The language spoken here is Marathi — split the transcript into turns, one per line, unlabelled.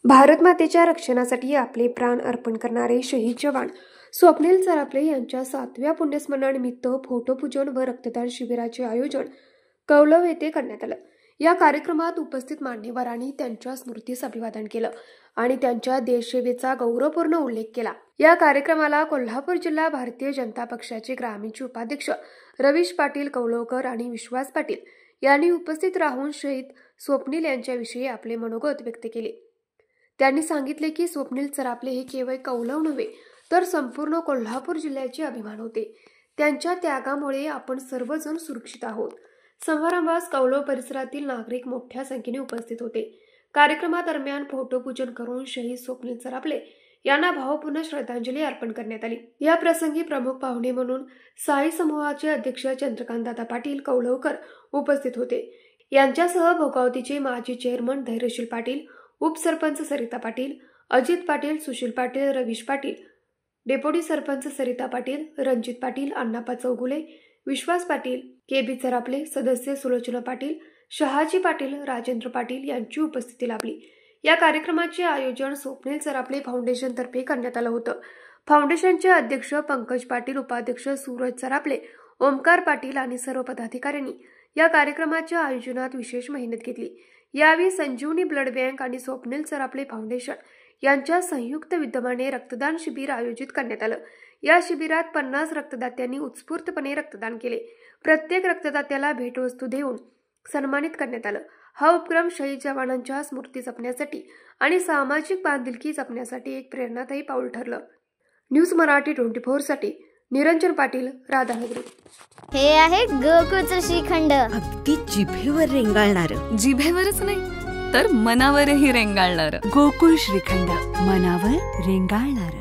भारत मातेच्या रक्षणासाठी आपले प्राण अर्पण करणारे शहीद जवान स्वप्नील सरापले यांच्या 7व्या पुण्यस्मरणानिमित्त फोटोपूजन व रक्तदान शिबिराचे आयोजन कौलव येथे करण्यात आलं। या कार्यक्रमात उपस्थित मान्यवरांनी त्यांच्या स्मृतीस अभिवादन केलं आणि त्यांच्या देशसेवेचा गौरवपूर्ण उल्लेख केला। या कार्यक्रमाला कोल्हापूर जिल्हा भारतीय जनता पक्षाचे ग्रामीणचे उपाध्यक्ष रवीश पाटील कौलवकर आणि विश्वास पाटील यांनी उपस्थित राहून शहीद स्वप्नील यांच्याविषयी आपले मनोगत व्यक्त केले। त्यांनी सांगितले की स्वप्नील सरापले हे केवळ कौलव नव्हे तर संपूर्ण कोल्हापूर जिल्ह्याचे अभिमान होते। त्यांच्या त्यागामुळे आपण सर्वजण सुरक्षित आहोत। समारंभास कौलव परिसरातील नागरिक मोठ्या संख्येने उपस्थित होते। कार्यक्रमादरम्यान फोटोपूजन करून शहीद स्वप्नील सरापले यांना भावपूर्ण श्रद्धांजली अर्पण करण्यात आली। या प्रसंगी प्रमुख पाहुणे म्हणून साई समूहाचे अध्यक्ष चंद्रकांतदादा पाटील कौलवकर उपस्थित होते। यांच्यासह भोगावतीचे माजी चेअरमन धैर्यशील पाटील, उपसरपंच सरिता पाटील, अजित पाटील, सुशील पाटील, रवीश पाटील, डेप्युटी सरपंच सरिता पाटील, रणजित पाटील, अण्णाप्पा चौगुले, विश्वास पाटील, के.बी. सरापले, सदस्य सुलोचना पाटील, शहाजी पाटील, राजेंद्र पाटील यांची उपस्थिती लाभली। या कार्यक्रमाचे आयोजन स्वप्नील सरापले फाउंडेशन तर्फे करण्यात आलं होतं। फाउंडेशनचे अध्यक्ष पंकज पाटील, उपाध्यक्ष सूरज सरापले, ओमकार पाटील आणि सर्व पदाधिकाऱ्यांनी या कार्यक्रमाच्या आयोजनात विशेष मेहनत घेतली। यावेळी संजीवनी ब्लड बँक आणि स्वप्नील सरापले फाउंडेशन यांच्या संयुक्त विद्यमाने रक्तदान शिबिर आयोजित करण्यात आलं। या शिबिरात 50 रक्तदात्यांनी उत्स्फूर्तपणे रक्तदान केले। प्रत्येक रक्तदात्याला भेटवस्तू देऊन सन्मानित करण्यात आलं। हा उपक्रम शहीद जवानांच्या स्मृती जपण्यासाठी आणि सामाजिक बांधिलकी जपण्यासाठी एक प्रेरणादायी पाऊल ठरलं। न्यूज मराठी 24 साठी निरंजन पाटील, राधानगरी।
हे आहे गोकुळचं श्रीखंड,
अगदी जिभेवर रेंगाळणार।
जिभेवरच नाही तर मनावरही रेंगाळणार।
गोकुळ श्रीखंड, मनावर रेंगाळणार।